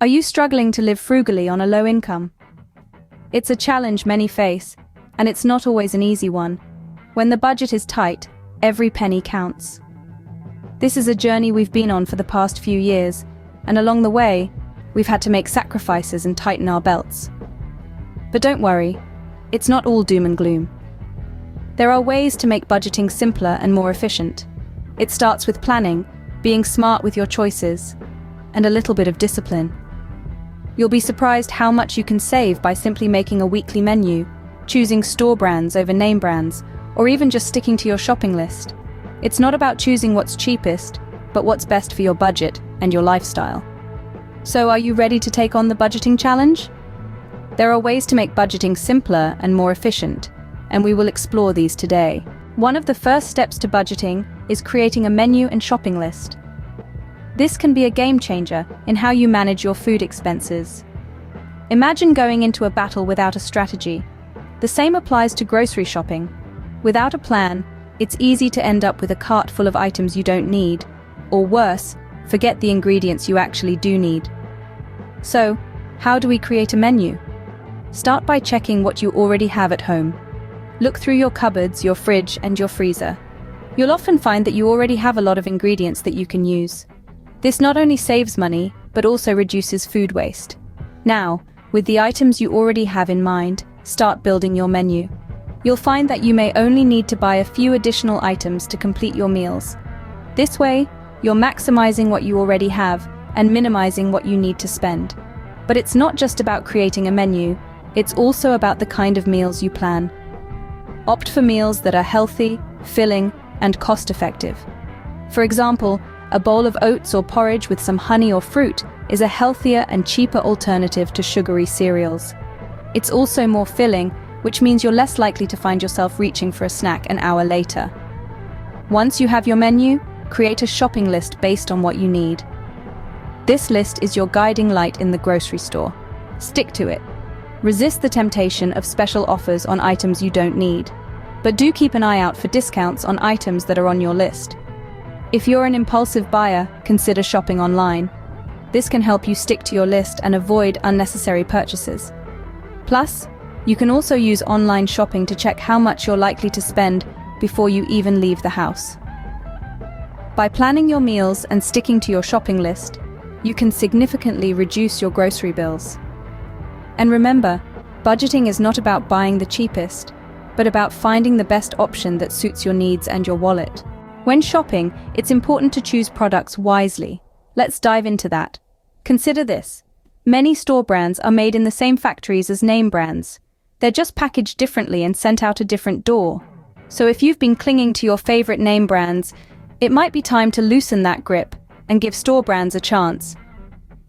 Are you struggling to live frugally on a low income? It's a challenge many face, and it's not always an easy one. When the budget is tight, every penny counts. This is a journey we've been on for the past few years, and along the way, we've had to make sacrifices and tighten our belts. But don't worry, it's not all doom and gloom. There are ways to make budgeting simpler and more efficient. It starts with planning, being smart with your choices, and a little bit of discipline. You'll be surprised how much you can save by simply making a weekly menu, choosing store brands over name brands, or even just sticking to your shopping list. It's not about choosing what's cheapest, but what's best for your budget and your lifestyle. So are you ready to take on the budgeting challenge? There are ways to make budgeting simpler and more efficient, and we will explore these today. One of the first steps to budgeting is creating a menu and shopping list. This can be a game changer in how you manage your food expenses. Imagine going into a battle without a strategy. The same applies to grocery shopping. Without a plan, it's easy to end up with a cart full of items you don't need, or worse, forget the ingredients you actually do need. So, how do we create a menu? Start by checking what you already have at home. Look through your cupboards, your fridge, and your freezer. You'll often find that you already have a lot of ingredients that you can use. This not only saves money, but also reduces food waste. Now, with the items you already have in mind, start building your menu. You'll find that you may only need to buy a few additional items to complete your meals. This way, you're maximizing what you already have and minimizing what you need to spend. But it's not just about creating a menu, it's also about the kind of meals you plan. Opt for meals that are healthy, filling, and cost-effective. For example, a bowl of oats or porridge with some honey or fruit is a healthier and cheaper alternative to sugary cereals. It's also more filling, which means you're less likely to find yourself reaching for a snack an hour later. Once you have your menu, create a shopping list based on what you need. This list is your guiding light in the grocery store. Stick to it. Resist the temptation of special offers on items you don't need. But do keep an eye out for discounts on items that are on your list. If you're an impulsive buyer, consider shopping online. This can help you stick to your list and avoid unnecessary purchases. Plus, you can also use online shopping to check how much you're likely to spend before you even leave the house. By planning your meals and sticking to your shopping list, you can significantly reduce your grocery bills. And remember, budgeting is not about buying the cheapest, but about finding the best option that suits your needs and your wallet. When shopping, it's important to choose products wisely. Let's dive into that. Consider this. Many store brands are made in the same factories as name brands. They're just packaged differently and sent out a different door. So if you've been clinging to your favorite name brands, it might be time to loosen that grip and give store brands a chance.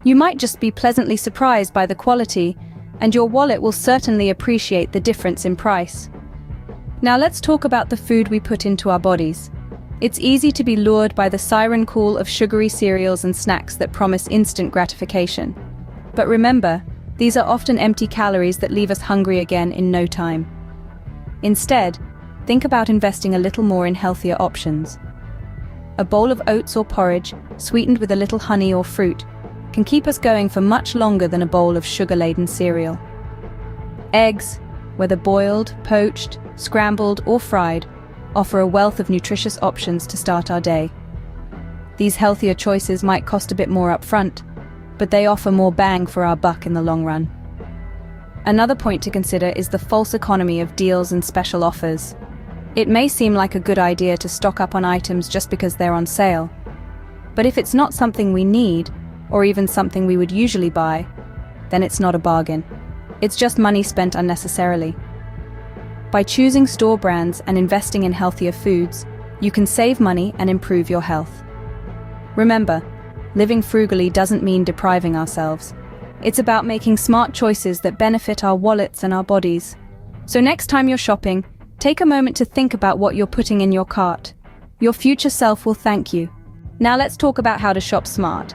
You might just be pleasantly surprised by the quality, and your wallet will certainly appreciate the difference in price. Now let's talk about the food we put into our bodies. It's easy to be lured by the siren call of sugary cereals and snacks that promise instant gratification. But remember, these are often empty calories that leave us hungry again in no time. Instead, think about investing a little more in healthier options. A bowl of oats or porridge, sweetened with a little honey or fruit, can keep us going for much longer than a bowl of sugar-laden cereal. Eggs, whether boiled, poached, scrambled, or fried, offer a wealth of nutritious options to start our day. These healthier choices might cost a bit more up front, but they offer more bang for our buck in the long run. Another point to consider is the false economy of deals and special offers. It may seem like a good idea to stock up on items just because they're on sale. But if it's not something we need, or even something we would usually buy, then it's not a bargain. It's just money spent unnecessarily. By choosing store brands and investing in healthier foods, you can save money and improve your health. Remember, living frugally doesn't mean depriving ourselves. It's about making smart choices that benefit our wallets and our bodies. So next time you're shopping, take a moment to think about what you're putting in your cart. Your future self will thank you. Now let's talk about how to shop smart.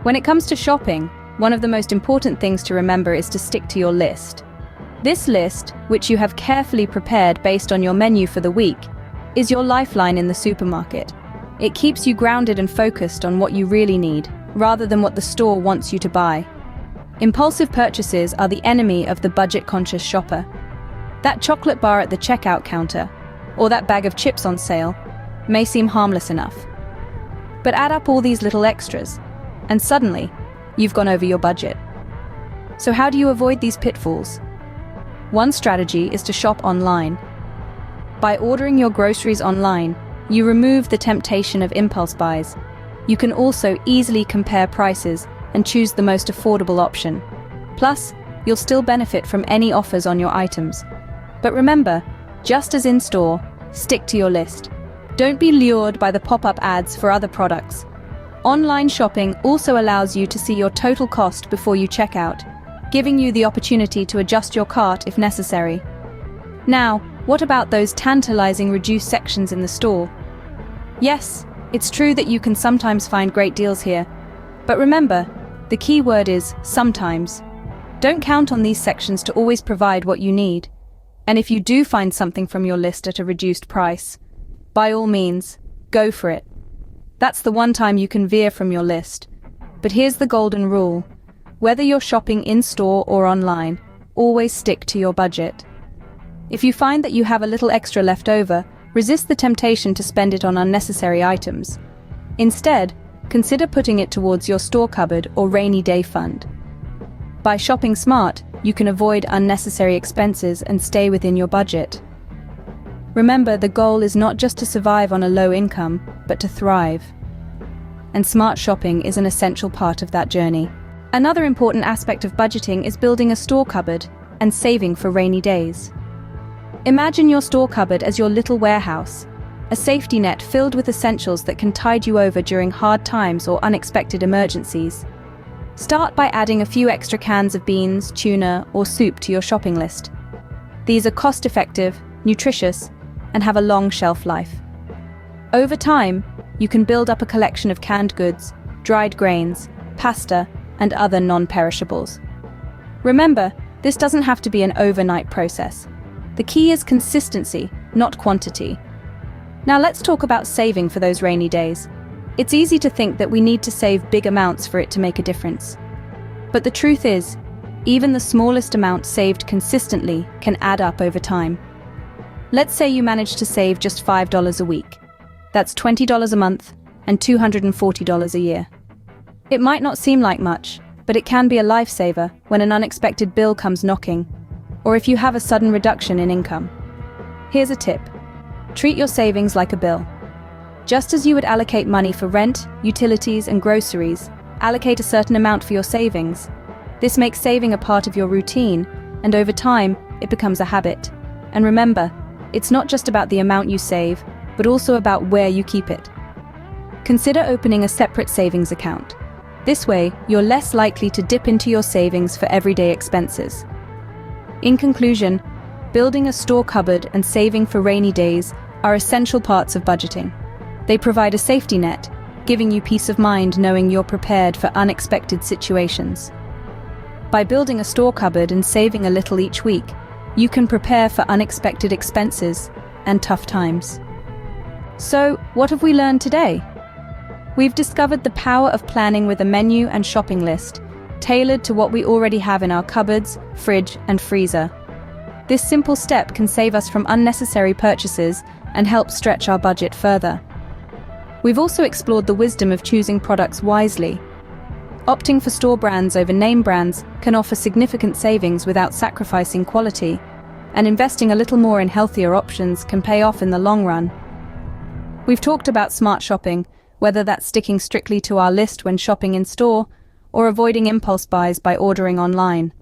When it comes to shopping, one of the most important things to remember is to stick to your list. This list, which you have carefully prepared based on your menu for the week, is your lifeline in the supermarket. It keeps you grounded and focused on what you really need, rather than what the store wants you to buy. Impulsive purchases are the enemy of the budget-conscious shopper. That chocolate bar at the checkout counter, or that bag of chips on sale, may seem harmless enough. But add up all these little extras, and suddenly, you've gone over your budget. So how do you avoid these pitfalls? One strategy is to shop online. By ordering your groceries online, you remove the temptation of impulse buys. You can also easily compare prices and choose the most affordable option. Plus, you'll still benefit from any offers on your items. But remember, just as in store, stick to your list. Don't be lured by the pop-up ads for other products. Online shopping also allows you to see your total cost before you check out, giving you the opportunity to adjust your cart if necessary. Now, what about those tantalizing reduced sections in the store? Yes, it's true that you can sometimes find great deals here. But remember, the key word is sometimes. Don't count on these sections to always provide what you need. And if you do find something from your list at a reduced price, by all means, go for it. That's the one time you can veer from your list. But here's the golden rule. Whether you're shopping in-store or online, always stick to your budget. If you find that you have a little extra left over, resist the temptation to spend it on unnecessary items. Instead, consider putting it towards your store cupboard or rainy day fund. By shopping smart, you can avoid unnecessary expenses and stay within your budget. Remember, the goal is not just to survive on a low income, but to thrive. And smart shopping is an essential part of that journey. Another important aspect of budgeting is building a store cupboard and saving for rainy days. Imagine your store cupboard as your little warehouse, a safety net filled with essentials that can tide you over during hard times or unexpected emergencies. Start by adding a few extra cans of beans, tuna, or soup to your shopping list. These are cost-effective, nutritious, and have a long shelf life. Over time, you can build up a collection of canned goods, dried grains, pasta, and other non-perishables. Remember, this doesn't have to be an overnight process. The key is consistency, not quantity. Now let's talk about saving for those rainy days. It's easy to think that we need to save big amounts for it to make a difference. But the truth is, even the smallest amount saved consistently can add up over time. Let's say you manage to save just $5 a week. That's $20 a month and $240 a year. It might not seem like much, but it can be a lifesaver when an unexpected bill comes knocking, or if you have a sudden reduction in income. Here's a tip. Treat your savings like a bill. Just as you would allocate money for rent, utilities, and groceries, allocate a certain amount for your savings. This makes saving a part of your routine, and over time, it becomes a habit. And remember, it's not just about the amount you save, but also about where you keep it. Consider opening a separate savings account. This way, you're less likely to dip into your savings for everyday expenses. In conclusion, building a store cupboard and saving for rainy days are essential parts of budgeting. They provide a safety net, giving you peace of mind knowing you're prepared for unexpected situations. By building a store cupboard and saving a little each week, you can prepare for unexpected expenses and tough times. So, what have we learned today? We've discovered the power of planning with a menu and shopping list, tailored to what we already have in our cupboards, fridge, and freezer. This simple step can save us from unnecessary purchases and help stretch our budget further. We've also explored the wisdom of choosing products wisely. Opting for store brands over name brands can offer significant savings without sacrificing quality, and investing a little more in healthier options can pay off in the long run. We've talked about smart shopping, whether that's sticking strictly to our list when shopping in store, or avoiding impulse buys by ordering online.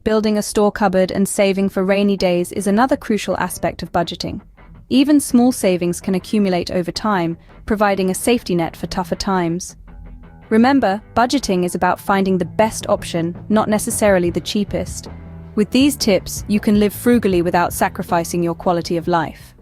Building a store cupboard and saving for rainy days is another crucial aspect of budgeting. Even small savings can accumulate over time, providing a safety net for tougher times. Remember, budgeting is about finding the best option, not necessarily the cheapest. With these tips, you can live frugally without sacrificing your quality of life.